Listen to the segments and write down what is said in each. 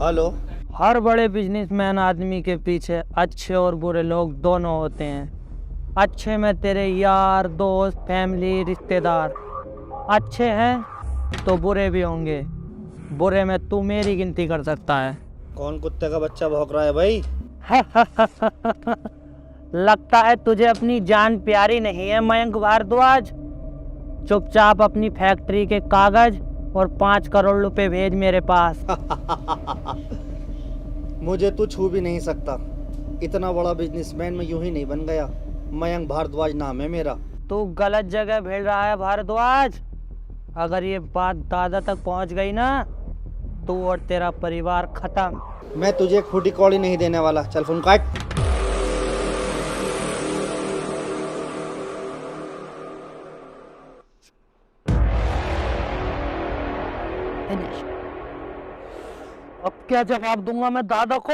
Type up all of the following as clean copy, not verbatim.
Hello. हर बड़े businessman आदमी के पीछे अच्छे और बुरे लोग दोनों होते हैं। अच्छे में तेरे यार दोस्त फैमिली रिश्तेदार अच्छे हैं तो बुरे भी होंगे। बुरे में तू मेरी गिनती कर सकता है। कौन कुत्ते का बच्चा भौंक रहा है भाई? लगता है तुझे अपनी जान प्यारी नहीं है मयंक भारद्वाज। चुपचाप अपनी फैक्ट्री के कागज और 5 करोड़ रुपए भेज मेरे पास। मुझे तू छू भी नहीं सकता। इतना बड़ा बिजनेसमैन मैं यूं ही नहीं बन गया। मयंक भारद्वाज नाम है मेरा। तू गलत जगह भेज रहा है भारद्वाज। अगर ये बात दादा तक पहुंच गई ना तू और तेरा परिवार खत्म। मैं तुझे फूटी कौड़ी नहीं देने वाला। चल फोन काट। अब क्या जवाब दूंगा मैं दादा को?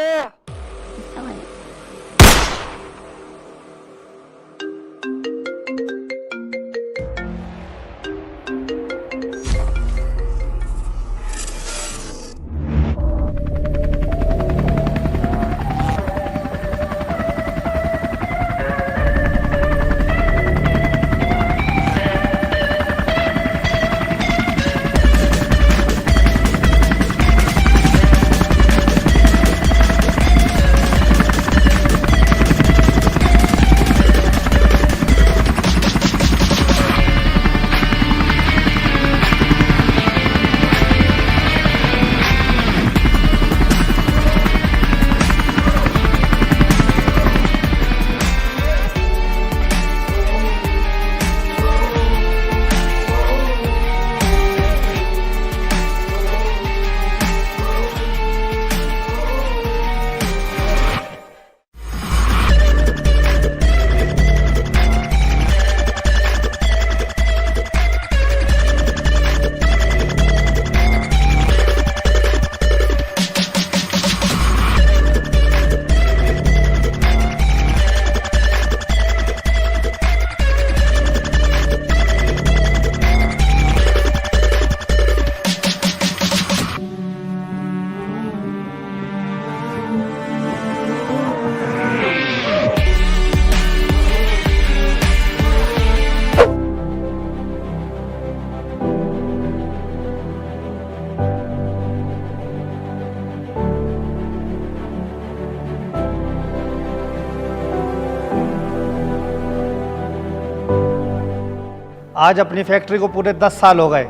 आज अपनी फैक्ट्री को पूरे 10 साल हो गए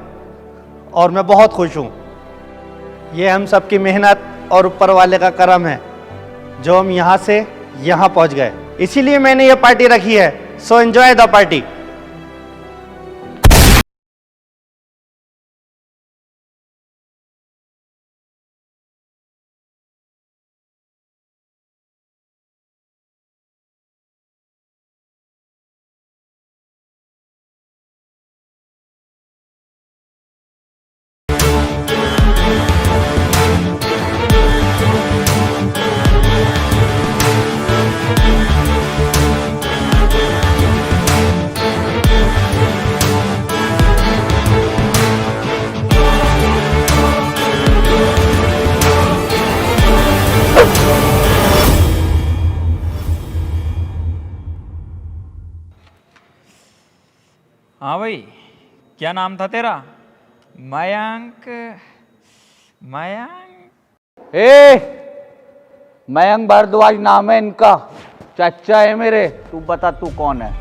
और मैं बहुत खुश हूँ। ये हम सबकी मेहनत और ऊपर वाले का करम है जो हम यहाँ से यहाँ पहुँच गए। इसीलिए मैंने ये पार्टी रखी है। So enjoy the party. हाँ भाई, क्या नाम था तेरा? मयंक? मयंक भारद्वाज नाम है इनका। चाचा है मेरे। तू बता तू कौन है?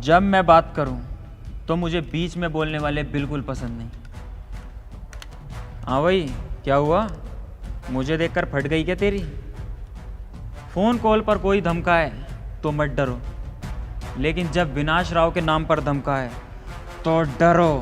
जब मैं बात करूं तो मुझे बीच में बोलने वाले बिल्कुल पसंद नहीं। हाँ भाई, क्या हुआ? मुझे देखकर फट गई क्या तेरी? फोन कॉल पर कोई धमकाए तो मत डरो, लेकिन जब विनाश राव के नाम पर धमकाए तो डरो।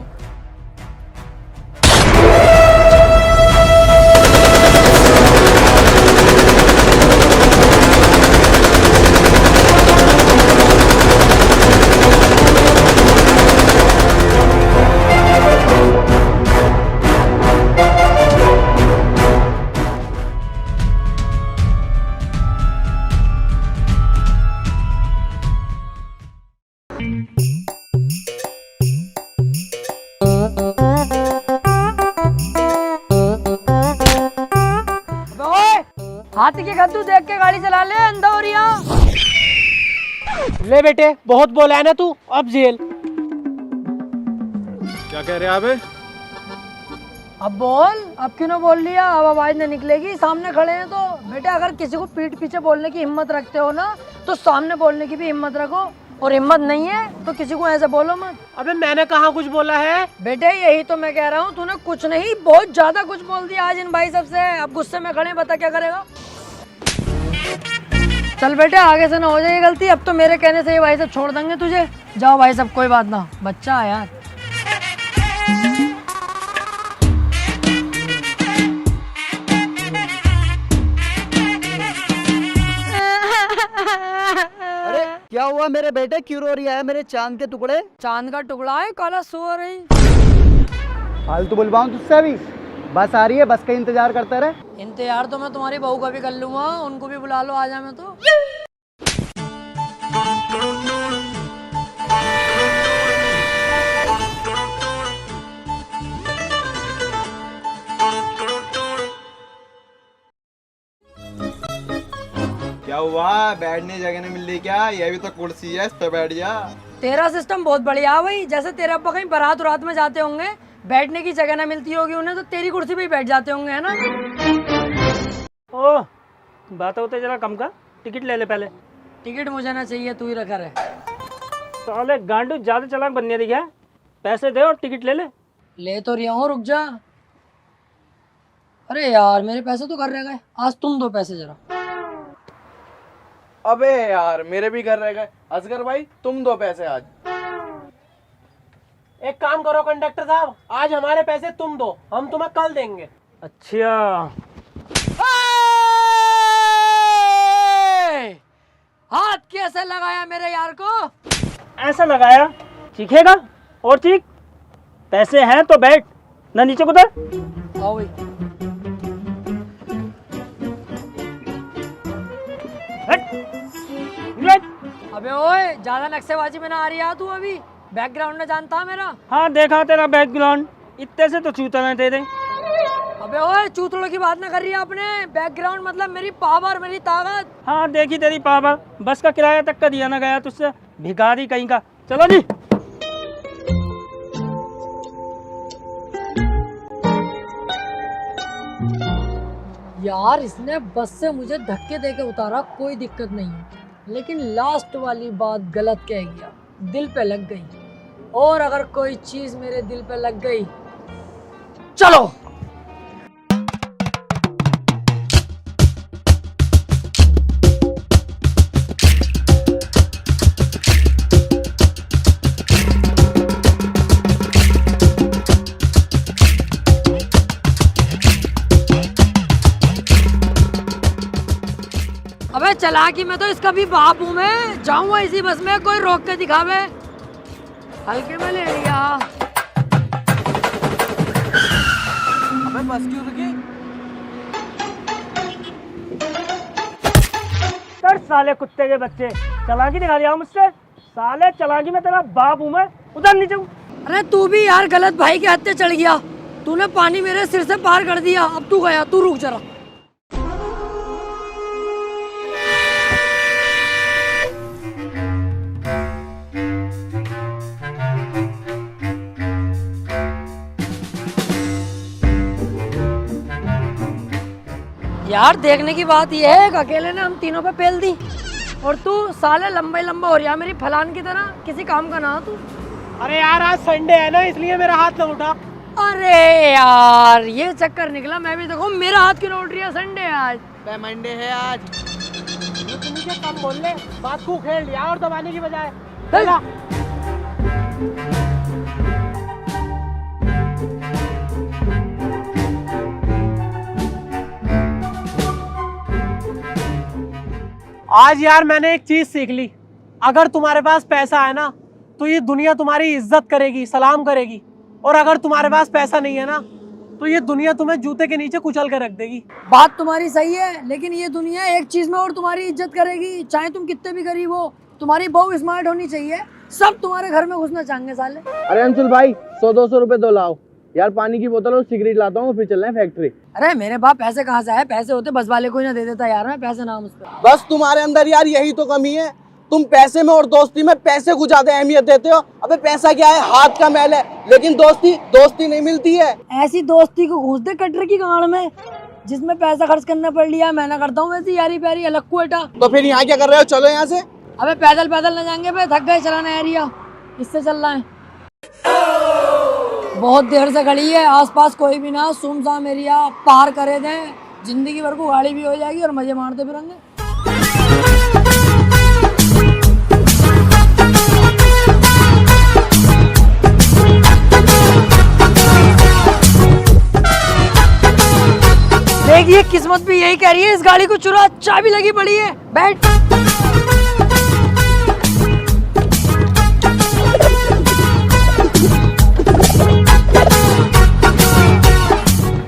हाथी के गद्दू देख के गाड़ी चला ले अंधा और यहाँ। ले बेटे, बहुत बोला है ना तू, अब जेल। क्या कह रहे हैं आप? अब बोल, अब क्यों ना बोल लिया, अब आवाज नहीं निकलेगी, सामने खड़े हैं तो। बेटे अगर किसी को पीठ पीछे बोलने की हिम्मत रखते हो ना तो सामने बोलने की भी हिम्मत रखो, और हिम्मत नहीं है तो किसी को ऐसे बोलो मत। अबे मैंने कहाँ कुछ बोला है? बेटे यही तो मैं कह रहा हूँ, तूने कुछ नहीं बहुत ज्यादा कुछ बोल दिया आज इन भाई सबसे। अब गुस्से में खड़े हैं, बता क्या करेगा। चल बेटे आगे से ना हो जाए गलती, अब तो मेरे कहने से ये भाई सब छोड़ देंगे तुझे। जाओ भाई सब, कोई बात ना, बच्चा है यार। अरे क्या हुआ मेरे बेटे, क्यों रो रही है मेरे चांद के टुकड़े? चांद का टुकड़ा है, काला सुअर है। फालतू बुलवाऊं तुझसे? अभी बस आ रही है, बस का इंतजार करता रहे। इंतजार तो मैं तुम्हारी बहू का भी कर लूंगा, उनको भी बुला लो, आ जा मैं तो। क्या हुआ, बैठने जगह नहीं मिल रही क्या? ये भी तो कुर्सी है, इस पे बैठ जा। तेरा सिस्टम बहुत बढ़िया है भाई, जैसे तेरे अब्बा कहीं बारात उरात में जाते होंगे, बैठने की जगह ना मिलती होगी उन्हें, तो तेरी कुर्सी पे ही बैठ जाते होंगे, है ना? ओ, बात होते जरा कम का, टिकट ले ले पहले। टिकट मुझे ना चाहिए, तू ही रखा रहे। साले गांडू ज्यादा चालाक बनने दिया, पैसे दे और टिकट ले ले। ले तो रिया हूँ, रुक जा। अरे यार मेरे पैसे तो घर रह गए, आज तुम दो पैसे जरा। अबे यार मेरे भी घर रह गए। असगर भाई तुम दो पैसे आज। एक काम करो कंडक्टर साहब, आज हमारे पैसे तुम दो, हम तुम्हें कल देंगे। अच्छा, हाथ कैसे लगाया मेरे यार को? ऐसा लगाया, चीखेगा और चीख। पैसे हैं तो बैठ, ना नीचे कुतर। आओ भाई। अबे ओए, ज्यादा नक्शेबाजी में ना आ रही है तू अभी, बैकग्राउंड में जानता है मेरा। हाँ देखा तेरा बैकग्राउंड, इतने से तो चूता ना दे दे। अबे ओए, चूतड़ों की बात ना कर रही है आपने, बैकग्राउंड मतलब मेरी पावर, मेरी ताकत। हाँ देखी तेरी पावर, बस का किराया तक का दिया ना गया तुझसे, भिखारी कहीं का। चलो जी। यार इसने बस से मुझे धक्के देके उतारा, कोई दिक्कत नहीं है, लेकिन लास्ट वाली बात गलत कह गया, दिल पे लग गई। और अगर कोई चीज मेरे दिल पे लग गई, चलो। अबे चालाकी में तो इसका भी बाप हूँ मैं, जाऊंगा इसी बस में, कोई रोक के दिखावे। हल्के में ले लिया। अबे बस क्यों रुकी? कर साले कुत्ते के बच्चे, चालाकी दिखा दिया मुझसे। साले चालाकी में तेरा बाप हूँ मैं, उधर नीचे। अरे तू भी यार गलत भाई के हत्थे चढ़ गया, तूने पानी मेरे सिर से पार कर दिया, अब तू गया, तू रुक जरा। यार देखने की बात यह है कि अकेले ने हम तीनों पे पेल दी, और तू साले लंबा लंबा हो रहा मेरी फलान की तरह, किसी काम का ना तू। अरे यार आज संडे है ना, इसलिए मेरा हाथ ना उठा। अरे यार ये चक्कर निकला, मैं भी देखो मेरा हाथ क्यों ना उठ रही है, संडे है आज। मंडे है आज। तुम क्या कम बोल ले, बात को खेल लिया और दबाने की बजाय। चला। आज यार मैंने एक चीज सीख ली, अगर तुम्हारे पास पैसा है ना तो ये दुनिया तुम्हारी इज्जत करेगी, सलाम करेगी, और अगर तुम्हारे पास पैसा नहीं है ना तो ये दुनिया तुम्हें जूते के नीचे कुचल कर रख देगी। बात तुम्हारी सही है, लेकिन ये दुनिया एक चीज में और तुम्हारी इज्जत करेगी, चाहे तुम कितने भी गरीब हो, तुम्हारी बहू स्मार्ट होनी चाहिए, सब तुम्हारे घर में घुसना चाहेंगे साले। अरे अंशुल भाई 100-200 रुपए तो लाओ यार, पानी की बोतल और सिगरेट लाता हूँ, फिर चल रहे हैं फैक्ट्री। अरे मेरे बाप पैसे कहाँ से आए? पैसे होते बस वाले को ही ना दे देता यार, मैं पैसे नाम उस पर। बस तुम्हारे अंदर यार यही तो कमी है, तुम पैसे में और दोस्ती में पैसे को ज्यादा अहमियत देते हो। अबे पैसा क्या है, हाथ का मैल है, लेकिन दोस्ती नहीं मिलती है। ऐसी दोस्ती को घुस दे कटर की गाड़ में, जिसमें पैसा खर्च करना पड़ लिया। मैं ना करता हूँ वैसी यारी प्यारी अलग को बेटा। तो फिर यहाँ क्या कर रहे हो, चलो यहाँ से। अबे पैदल पैदल ना जाएंगे बे, थक गए चलाना एरिया, इससे चल रहा है। बहुत देर से खड़ी है, आसपास कोई भी ना, सुमसाम एरिया पार करे दें, जिंदगी भर को गाड़ी भी हो जाएगी और मजे मारते फिरेंगे। देखिए किस्मत भी यही कह रही है, इस गाड़ी को चुरा, चाबी लगी पड़ी है, बैठ।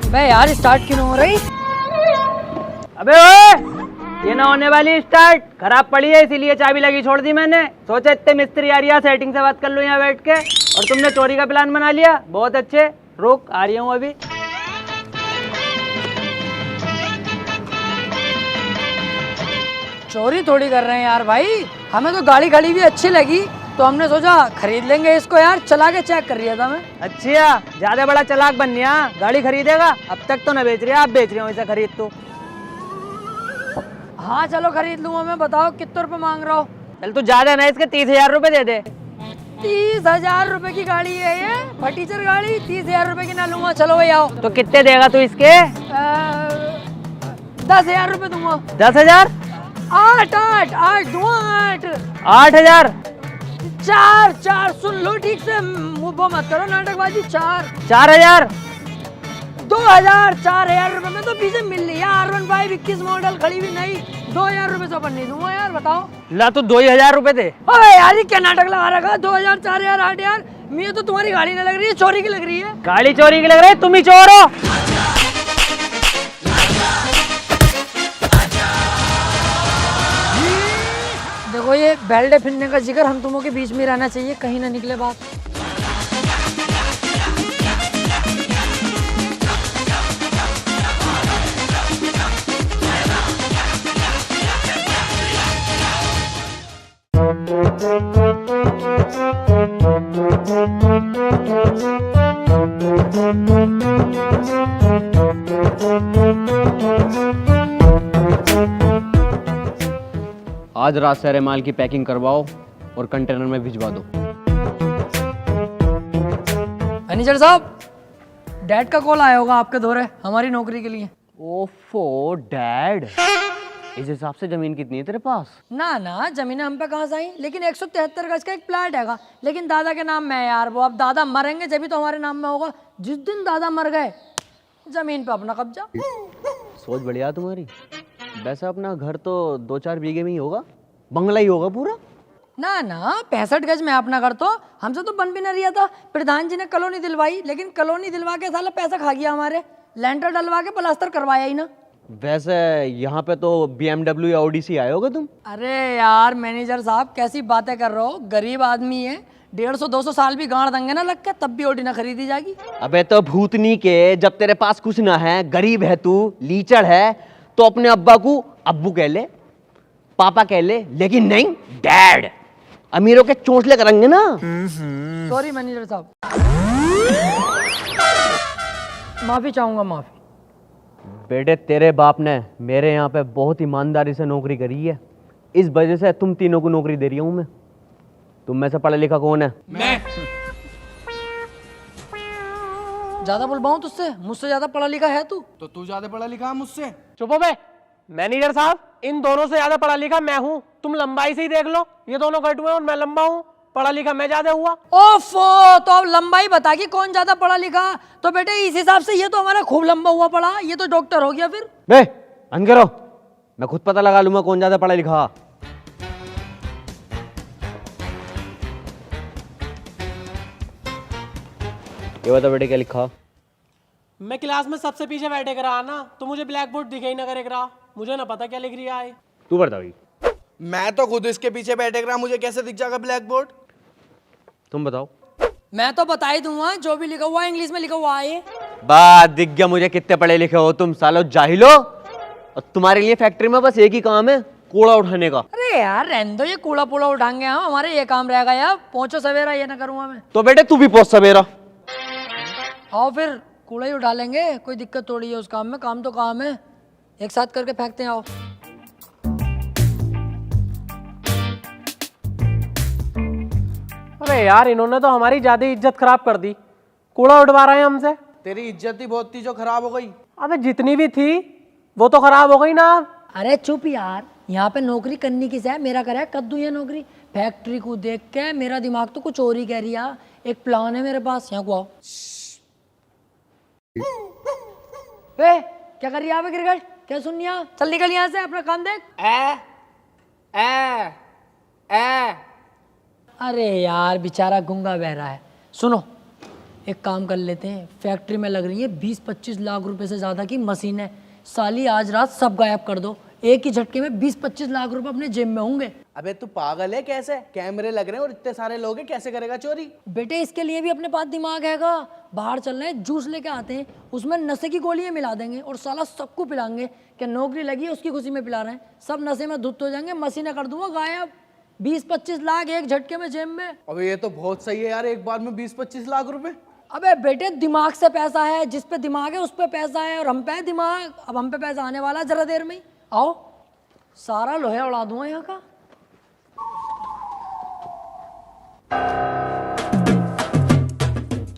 बे यार स्टार्ट क्यों नहीं हो रही? अबे ओए, ये ना होने वाली स्टार्ट, खराब पड़ी है इसीलिए चाबी लगी छोड़ दी मैंने। सोचा इतने मिस्त्री आ रही है, सेटिंग से बात कर लो यहाँ बैठ के, और तुमने चोरी का प्लान बना लिया। बहुत अच्छे, रुक आ रही हूँ अभी। चोरी थोड़ी कर रहे हैं यार भाई, हमें तो गाड़ी खड़ी भी अच्छी लगी तो हमने सोचा खरीद लेंगे इसको यार, चला के चेक कर रहा था मैं। अच्छा, ज्यादा बड़ा चालाक बन गया, गाड़ी खरीदेगा? अब तक तो न बेच रहे, आप बेच रहे हो इसे, खरीद तू। हाँ चलो खरीद लूंगा मैं, बताओ कितने रुपए मांग रहा हो? चल तू ज्यादा ना, इसके 30,000 रुपए दे दे। 30,000 रुपए की गाड़ी है ये, फटीचर गाड़ी, 30,000 रुपए की ना लूंगा। चलो भाई आओ। तो कितने देगा तू इसके? 10,000 रुपए दूंगा। 10,000? 8 दूंगा, 8। 8,000? 4 सुन लो ठीक से, वो मत करो नाटकबाजी। 4,000? 2,000, 4,000 रुपए में तो पीछे मिल रही है R15 21 मॉडल, खड़ी भी नहीं। 2,000 रुपए से ऊपर नहीं दूंगा यार, बताओ। ला तू 2,000 रुपए दे। अबे यार ये क्या नाटक लगा रखा? 2,000, 4,000, 8,000? मुझे तो तुम्हारी गाड़ी नहीं लग रही है, चोरी की लग रही है। गाड़ी चोरी की लग रही है, तुम ही चोर हो। देखो ये बेल्ट फिरने का जिक्र हम तुमों के बीच में रहना चाहिए, कहीं ना निकले बात। आज रात सारे माल की पैकिंग करवाओ और कंटेनर में भिजवा दो। मैनेजर साहब, डैड का कॉल आया होगा आपके दौरे हमारी नौकरी के लिए। ओफो डैड, इस हिसाब से जमीन कितनी है तेरे पास? ना जमीन हम पे कहाँ से आई, लेकिन 173 गज का एक प्लाट हैगा, लेकिन दादा के नाम में है यार वो। अब दादा मरेंगे जब भी तो हमारे नाम में होगा। जिस दिन दादा मर गए जमीन पे अपना कब्जा। सोच बढ़िया तुम्हारी। वैसे अपना घर तो 2-4 बीघे में ही होगा, बंगला ही होगा पूरा। ना 65 गज में अपना घर, तो हमसे तो बन भी न रहा था। प्रधान जी ने कॉलोनी दिलवाई, लेकिन कॉलोनी दिलवा के साला पैसा खा गया हमारे, लेंटर डलवा के प्लास्टर करवाया ही ना। वैसे यहाँ पे तो BMW या ओडिसी आए होगे तुम। अरे यार मैनेजर साहब कैसी बातें कर रहे हो, गरीब आदमी है, 150-200 साल भी गाड़ देंगे ना लग के, तब भी ओडी ना खरीदी जाएगी। अबे तो भूतनी के, जब तेरे पास कुछ ना है, गरीब है तू, लीचड़ है, तो अपने अब्बा को अब्बू कह ले, पापा कह ले, लेकिन नहीं डैड। अमीरों के चोंचले करेंगे ना। सॉरी मैनेजर साहब, माफी चाहूंगा, माफी। बेटे तेरे बाप ने मेरे यहाँ पे बहुत ईमानदारी से नौकरी करी है, इस वजह से तुम तीनों को नौकरी दे रही हूँ मैं। तुम में से पढ़ा लिखा कौन है? मैं। ज्यादा बुलवाऊं तुझसे? मुझसे ज्यादा पढ़ा लिखा है तू? तो तू ज्यादा पढ़ा लिखा मुझसे। चुप हो बे। मैनेजर साहब, इन दोनों से ज्यादा पढ़ा लिखा मैं हूँ, तुम लंबाई से ही देख लो, ये दोनों घट हुए और मैं लंबा हूँ, पढ़ा लिखा मैं ज्यादा हुआ। ओफो, तो अब लंबाई बता कि कौन ज्यादा पढ़ा लिखा? तो बेटे इस हिसाब से ये तो हमारा खूब लंबा हुआ पड़ा, ये तो डॉक्टर हो गया फिर। बे बंद करो, मैं खुद पता लगा लूंगा कौन ज्यादा पढ़ा लिखा। ये बता बेटे क्या लिखा? मैं क्लास में सबसे पीछे बैठे कर रहा ना, तो मुझे ब्लैक बोर्ड दिखाई ना करे रहा, मुझे ना पता क्या लिख रहा है। तू बता भाई। मैं तो खुद इसके पीछे बैठे रहा, मुझे कैसे दिख जाएगा ब्लैक बोर्ड? तुम बताओ। मैं तो बता ही दूंगा, जो भी लिखा हुआ है इंग्लिश में लिखा हुआ है ये। बात दिख गया मुझे कितने पढ़े लिखे हो तुम सालो जाहिलो। और तुम्हारे लिए फैक्ट्री में बस एक ही काम है, कूड़ा उठाने का। अरे यार रहने दो, ये कूड़ा पूड़ा उठाएंगे हम, हमारे ये काम रहेगा यार। पहुंचो सवेरा, ये ना करूंगा मैं। तो बेटे तू भी पहुंच सवेरा। आओ फिर कूड़ा ही उठा लेंगे, कोई दिक्कत थोड़ी है उस काम में। काम तो काम है, एक साथ करके फेंकते हैं। आओ। अरे यार इन्होंने तो हमारी ज्यादा इज्जत खराब कर दी, कूड़ा उठवा रहे हैं हमसे। तेरी इज्जत ही बहुत थी जो खराब हो गई। अबे जितनी भी थी वो तो खराब हो गई ना। अरे चुप यार, यहाँ पे नौकरी करनी किस है? मेरा करा है कद्दू ये नौकरी। फैक्ट्री को देख के मेरा दिमाग तो कुछ और ही कह रही है। एक प्लान है मेरे पास, यहाँ को आओ। वे क्या कर रही है यहाँ पे? क्रिकेट क्या सुन रही है? चल निकल यहाँ से, अपना काम देख। अरे यार बेचारा गूंगा बह रहा है। सुनो एक काम कर लेते हैं, फैक्ट्री में लग रही है 20-25 लाख रुपए से ज़्यादा की मशीन है। साली आज रात सब गायब कर दो, एक ही झटके में 20-25 लाख रुपए अपने जेब में होंगे। अबे तू पागल है? कैसे? कैमरे लग रहे हैं और इतने सारे लोग हैं, कैसे करेगा चोरी? बेटे इसके लिए भी अपने पास दिमाग हैगा। बाहर चल रहे हैं, जूस लेके आते हैं, उसमें नशे की गोलियां मिला देंगे और साला सबको पिलाएंगे। क्या नौकरी लगी है उसकी खुशी में पिला रहे हैं, सब नशे में धुत हो जाएंगे। मशीनें कर दूंगा गायब, 20-25 लाख एक झटके में जेब में। अबे ये तो बहुत सही है यार, एक बार में 20-25 लाख रुपए। अबे बेटे दिमाग से पैसा है, जिस पे दिमाग है उस पे पैसा है, और हम पे है दिमाग। अब हम पे पैसा आने वाला है जरा देर में ही। आओ सारा लोहा उड़ा दूंगा यहाँ का।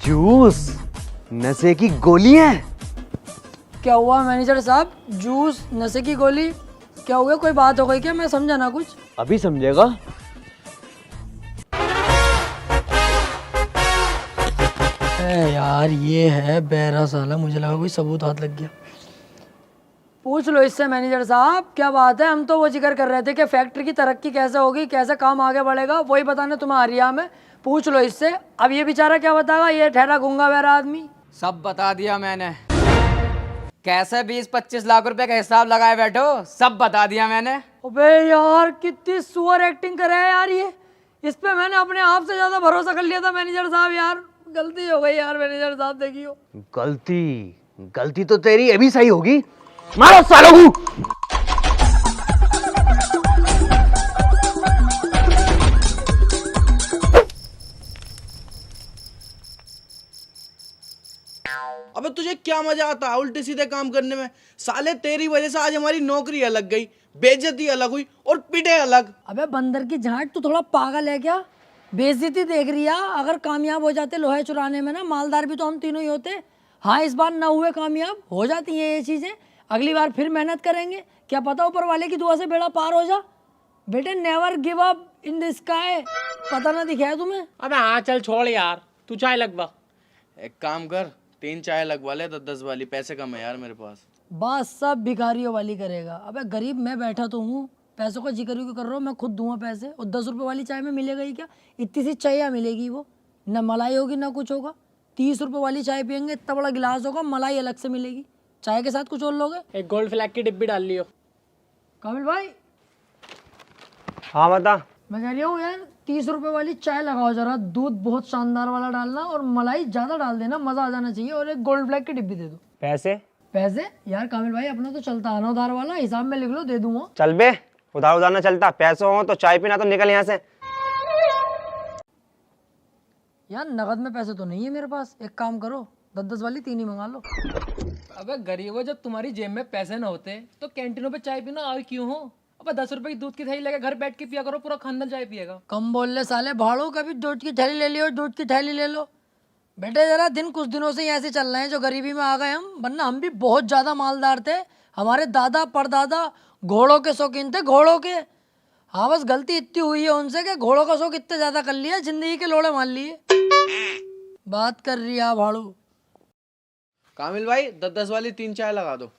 जूस, नशे की गोलियां। क्या हुआ मैनेजर साहब? जूस, नशे की गोली, क्या हुआ? कोई बात हो गई क्या? मैं समझा ना कुछ। अभी समझेगा। यार ये है बहरा साला, मुझे लगा कोई सबूत हाथ लग गया। पूछ लो इससे मैनेजर साहब, क्या बात है? हम तो वो जिक्र कर रहे थे कि फैक्ट्री की तरक्की कैसे होगी, कैसे काम आगे बढ़ेगा, वही बताने तुम्हें आ रही है हमें। पूछ लो इससे। अब ये बेचारा क्या बताएगा, ये ठहरा गूंगा बहरा आदमी। सब बता दिया मैंने, कैसे 20-25 लाख रुपए का हिसाब लगाए बैठो, सब बता दिया मैंने। अबे यार कितनी सुअर एक्टिंग करे है यार ये। इस पे मैंने अपने आप से ज्यादा भरोसा कर लिया था मैनेजर साहब। यार गलती हो गई यार मैनेजर साहब, देखियो। गलती तो तेरी अभी सही होगी। मारो सालों को। अबे तुझे क्या मजा आता है उल्टे सीधे काम करने में? साले तेरी वजह से आज हमारी नौकरी अलग गई, बेइज्जती अलग हुई और पिटे अलग। अबे बंदर की झाट, तू थोड़ा पागल है क्या? बेइज्जती देख रही है? अगर कामयाब हो जाते लोहे चुराने में ना, मालदार भी तो हम तीनों ही होते। हाँ इस बार ना हुए कामयाब, हो जाती हैं ये चीजें। अगली बार फिर मेहनत करेंगे, क्या पता ऊपर वाले की दुआ से बेड़ा पार हो जा। बेटे never give up in the sky, पता ना दिखाया तुम्हें? अबे हाँ चल छोड़ यार, तू चाय लगवा। एक काम कर, 3 चाय लगवा ले 10-10 वाली, पैसे कम है यार मेरे पास। बस सब भिखारियों वाली करेगा। अबे गरीब मैं बैठा तो हूँ, पैसों का जिक्र क्यों कर रहा हूँ? मैं खुद दूंगा पैसे। और 10 रुपये वाली चाय में मिलेगा ही क्या? इतनी सी चाय मिलेगी, वो ना मलाई होगी ना कुछ होगा। 30 रुपये वाली चाय पियेंगे, इतना बड़ा गिलास होगा, मलाई अलग से मिलेगी। चाय के साथ कुछ और लोगे? एक गोल्ड फ्लैग की डिब्बी डाल लियो। कामिल भाई। हाँ बता। मैं कह रही हूँ यार 30 रुपये वाली चाय लगाओ जरा, दूध बहुत शानदार वाला डालना और मलाई ज़्यादा डाल देना, मज़ा आ जाना चाहिए। और एक गोल्ड फ्लैग की डिब्बी दे दो। पैसे? पैसे यार कामिल भाई अपना तो चलता आना उधार वाला, हिसाब में लिख लो, दे दूंगा। चल बे, उधार ना चलता, पैसे हो तो चाय पीना, तो निकल यहाँ से। यार नगद में पैसे तो नहीं है मेरे पास, एक काम करो 10-10 वाली 3 ही मंगा लो। अबे गरीबों, जब तुम्हारी जेब में पैसे न होते तो कैंटीनों पे चाय पीना आए क्यों हो? अबे 10 रुपए की दूध की थैली लेके घर बैठ के पिया करो, पूरा खानदान चाय पिएगा। कम बोल ले साले भाड़ो, कभी दूध की थैली ले लियो, दूध की थैली ले लो। बेटे जरा दिन कुछ दिनों से ही ऐसे चल रहे हैं जो गरीबी में आ गए हम, वरना हम भी बहुत ज़्यादा मालदार थे। हमारे दादा परदादा घोड़ों के शौकीन थे, घोड़ों के। हाँ बस गलती इतनी हुई है उनसे कि घोड़ों का शौक इतने ज़्यादा कर लिया, जिंदगी के लोड़े मान लिए। बात कर रही है भाड़ू। कामिल भाई 10-10 वाली 3 चाय लगा दो।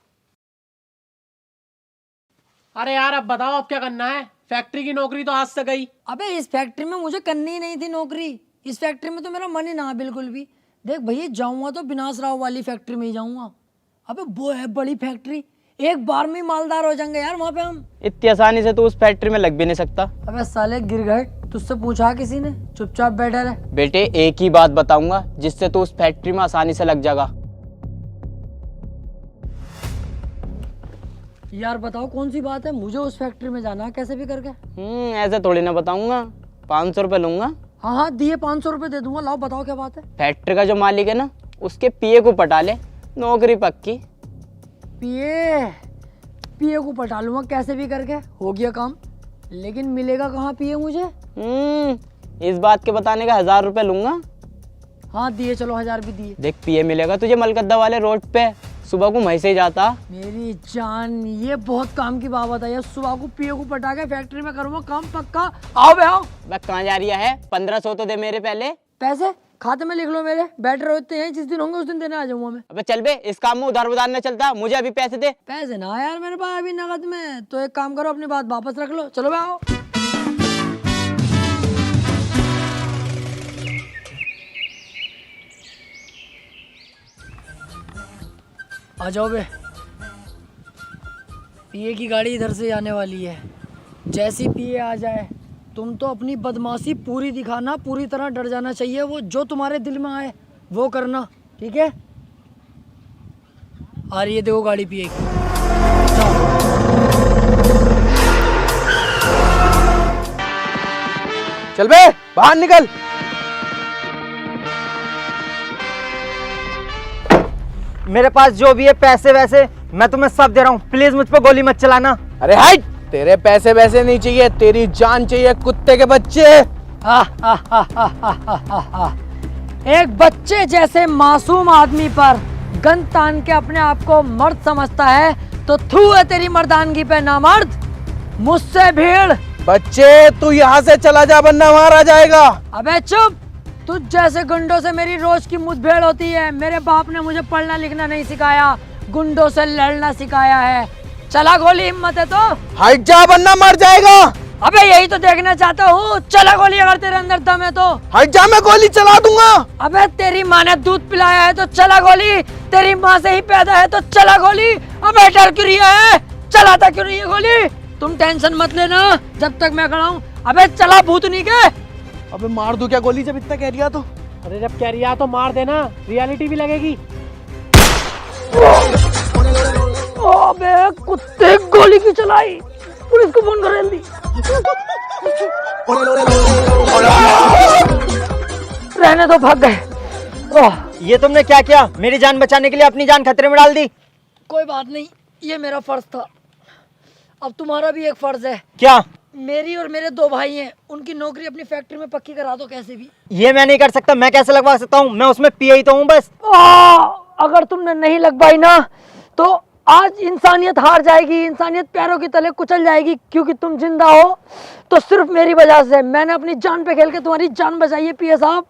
अरे यार अब बताओ अब क्या करना है? फैक्ट्री की नौकरी तो आज से गई। अबे इस फैक्ट्री में मुझे करनी ही नहीं थी नौकरी, इस फैक्ट्री में तो मेरा मन ही ना बिल्कुल भी। देख भैया जाऊंगा तो विनाश राव वाली फैक्ट्री में ही जाऊंगा। अबे वो है बड़ी फैक्ट्री, एक बार में ही मालदार हो जाएंगे यार वहाँ पे हम। इतनी आसानी से तो उस फैक्ट्री में लग भी नहीं सकता। अबे साले गिरगट, तुझसे पूछा किसी ने? चुपचाप बैठा रहे। बेटे एक ही बात बताऊंगा जिससे तू उस फैक्ट्री में आसानी से लग जाएगा। यार बताओ कौन सी बात है? मुझे उस फैक्ट्री में जाना है कैसे भी करके। ऐसे थोड़ी ना बताऊंगा। 500 रुपये लूंगा। हाँ हाँ दिए 500 रुपये दे दूंगा। लाओ बताओ क्या बात है। फैक्ट्री का जो मालिक है ना, उसके पीए को पटा ले, नौकरी पक्की। पीए पीए को पटा लूंगा कैसे भी करके, हो गया काम। लेकिन मिलेगा कहाँ पीए मुझे? इस बात के बताने का 1000 रुपये लूंगा। हाँ दिए, चलो 1000 भी दिए। देख पीए मिलेगा तुझे मलकद्दा वाले रोड पे, सुबह को वहीं से ही जाता। मेरी जान ये बहुत काम की बात है। सुबह को पीए को पटा के फैक्ट्री में करूंगा काम पक्का। आओ बे आओ। बस कहाँ जा रही है? 1500 तो दे मेरे पहले। पैसे खाते में लिख लो मेरे, बैठ रहे होते हैं, जिस दिन होंगे उस दिन देने आ जाऊंगा मैं। अबे चल बे, इस काम में उधार उधार न चलता, मुझे अभी पैसे दे। पैसे ना यार मेरे पास अभी नगद में। तो एक काम करो, अपनी बात वापस रख लो। चलो बे आओ। आ जाओ बे। पीए की गाड़ी इधर से आने वाली है। जैसी पीए आ जाए तुम तो अपनी बदमाशी पूरी दिखाना, पूरी तरह डर जाना चाहिए। वो जो तुम्हारे दिल में आए वो करना, ठीक है? आ रही है देखो गाड़ी पीए की। चल बे बाहर निकल। मेरे पास जो भी है पैसे वैसे मैं तुम्हें सब दे रहा हूँ, प्लीज मुझ पर गोली मत चलाना। अरे हट, तेरे पैसे वैसे नहीं चाहिए, तेरी जान चाहिए कुत्ते के बच्चे। एक बच्चे जैसे मासूम आदमी पर गन तान के अपने आप को मर्द समझता है तो थू है तेरी मर्दानगी पे नामर्द। मुझसे भीड़। बच्चे तू यहाँ से चला जा वरना मारा जाएगा। अबे चुप। तुझ जैसे गुंडों से मेरी रोज की मुठभेड़ होती है। मेरे बाप ने मुझे पढ़ना लिखना नहीं सिखाया, गुंडों से लड़ना सिखाया है। चला गोली, हिम्मत है तो हट जा वरना मर जाएगा। अबे यही तो देखना चाहता हूँ। चला गोली, अगर तेरे अंदर दम है तो। हट जा, मैं गोली चला दूंगा। अबे तेरी माँ ने दूध पिलाया है तो चला गोली, तेरी माँ से ही पैदा है तो चला गोली। अबे डर क्यों रही है? चलाता क्यों नहीं है गोली? तुम टेंशन मत लेना जब तक मैं खड़ा हूँ। अबे चला भूतनी के। अबे मार दूं क्या गोली जब इतना कह रिया तो? अरे जब कह रही है तो मार देना, रियलिटी भी लगेगी। अबे कुत्ते गोली की चलाई। पुलिस को फोन कर जल्दी। रहने दो, भाग गए। ये तुमने क्या किया? मेरी जान बचाने के लिए अपनी जान खतरे में डाल दी। कोई बात नहीं, ये मेरा फर्ज था। अब तुम्हारा भी एक फर्ज है। क्या? मेरी और मेरे 2 भाई हैं, उनकी नौकरी अपनी फैक्ट्री में पक्की करा दो कैसे भी। ये मैं नहीं कर सकता। मैं कैसे लगवा सकता हूँ? मैं उसमें पीए ही तो हूँ बस। अगर तुमने नहीं लगवाई ना तो आज इंसानियत हार जाएगी, इंसानियत पैरों की तले कुचल जाएगी। क्योंकि तुम जिंदा हो तो सिर्फ मेरी वजह से। मैंने अपनी जान पे खेल के तुम्हारी जान बचाई है पीए साहब।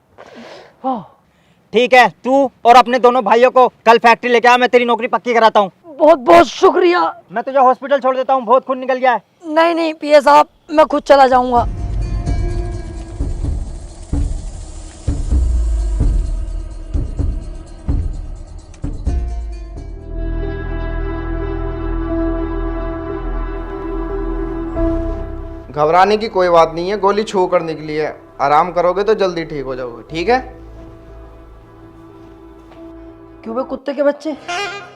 ठीक है, तू और अपने दोनों भाइयों को कल फैक्ट्री लेके आ, मैं तेरी नौकरी पक्की कराता हूँ। बहुत बहुत शुक्रिया। मैं तुझे हॉस्पिटल छोड़ देता हूँ, बहुत खून निकल गया है। नहीं नहीं पीए साहब, मैं खुद चला जाऊंगा। घबराने की कोई बात नहीं है, गोली छू कर निकली है। आराम करोगे तो जल्दी ठीक हो जाओगे, ठीक है? क्यों बे कुत्ते के बच्चे,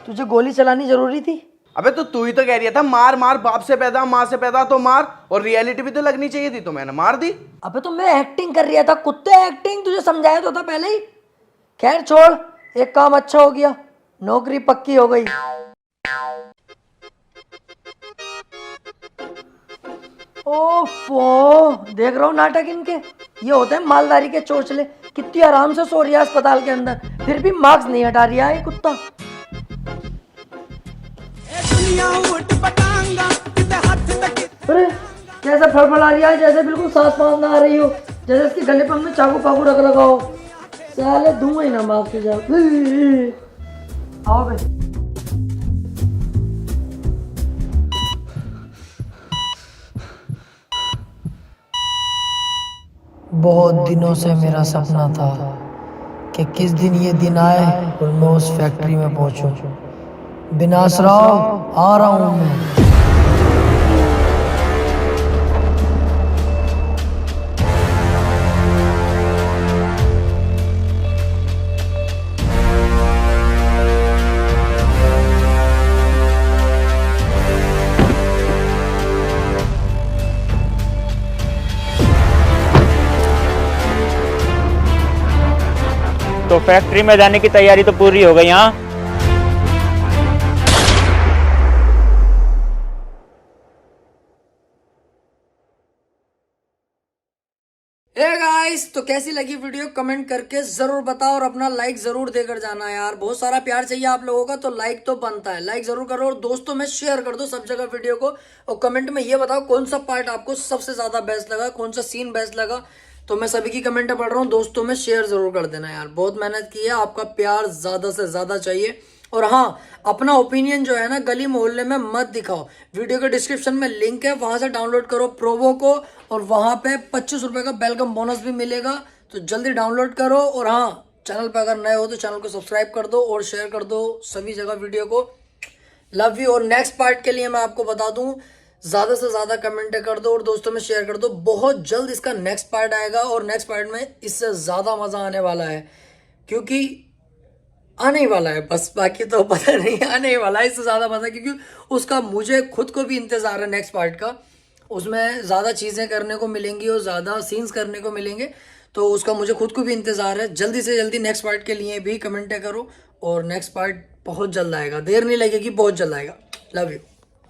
तुझे गोली चलानी जरूरी थी? अबे तो तू ही तो कह रही था मार मार, बाप से पैदा माँ से पैदा तो मार, और रियलिटी भी तो लगनी चाहिए थी, तो मैंने मार दी। अबे तो मैं एक्टिंग कर रहा था कुत्ते, एक्टिंग तुझे समझाया तो था पहले ही। खैर छोड़, एक काम अच्छा हो गया, नौकरी पक्की हो गई। ओफो, देख रहा हूँ नाटक इनके। ये होते हैं मालदारी के चोचले। कितनी आराम से सो रही है अस्पताल के अंदर, फिर भी मार्क्स नहीं हटा रहा है कुत्ता। अरे कैसा फड़फड़ा रही है, जैसे बिल्कुल सांस पास ना आ रही हो, जैसे इसके गले पर हमने चाकू पाकू रख लगा हो। साले धुआं ही ना माफ के जाओ। आओ बे। बहुत दिनों से मेरा सपना था कि किस दिन ये दिन आए और मैं उस फैक्ट्री में पहुंचूं। विनाशराव, आ रहा हूं मैं। तो फैक्ट्री में जाने की तैयारी तो पूरी हो गई। हाँ, हे गाइस, तो कैसी लगी वीडियो कमेंट करके जरूर बताओ और अपना लाइक जरूर देकर जाना यार। बहुत सारा प्यार चाहिए आप लोगों का, तो लाइक तो बनता है, लाइक जरूर करो और दोस्तों में शेयर कर दो सब जगह वीडियो को। और कमेंट में ये बताओ कौन सा पार्ट आपको सबसे ज्यादा बेस्ट लगा, कौन सा सीन बेस्ट लगा। तो मैं सभी की कमेंट पढ़ रहा हूँ, दोस्तों में शेयर जरूर कर देना यार। बहुत मेहनत की है, आपका प्यार ज्यादा से ज्यादा चाहिए। और हाँ, अपना ओपिनियन जो है ना गली मोहल्ले में मत दिखाओ। वीडियो के डिस्क्रिप्शन में लिंक है, वहां से डाउनलोड करो प्रोवो को, और वहां पे 25 रुपए का वेलकम बोनस भी मिलेगा। तो जल्दी डाउनलोड करो। और हाँ, चैनल पे अगर नए हो तो चैनल को सब्सक्राइब कर दो और शेयर कर दो सभी जगह वीडियो को। Love you. और नेक्स्ट पार्ट के लिए मैं आपको बता दूं, ज्यादा से ज्यादा कमेंट कर दो और दोस्तों में शेयर कर दो। बहुत जल्द इसका नेक्स्ट पार्ट आएगा और नेक्स्ट पार्ट में इससे ज्यादा मजा आने वाला है, क्योंकि आने ही वाला है बस, बाकी तो पता नहीं, आने ही वाला है इससे ज्यादा मजा, क्योंकि उसका मुझे खुद को भी इंतजार है नेक्स्ट पार्ट का। उसमें ज्यादा चीजें करने को मिलेंगी और ज्यादा सीन्स करने को मिलेंगे, तो उसका मुझे खुद को भी इंतजार है। जल्दी से जल्दी नेक्स्ट पार्ट के लिए भी कमेंट करो और नेक्स्ट पार्ट बहुत जल्द आएगा, देर नहीं लगेगी, बहुत जल्द आएगा। Love you.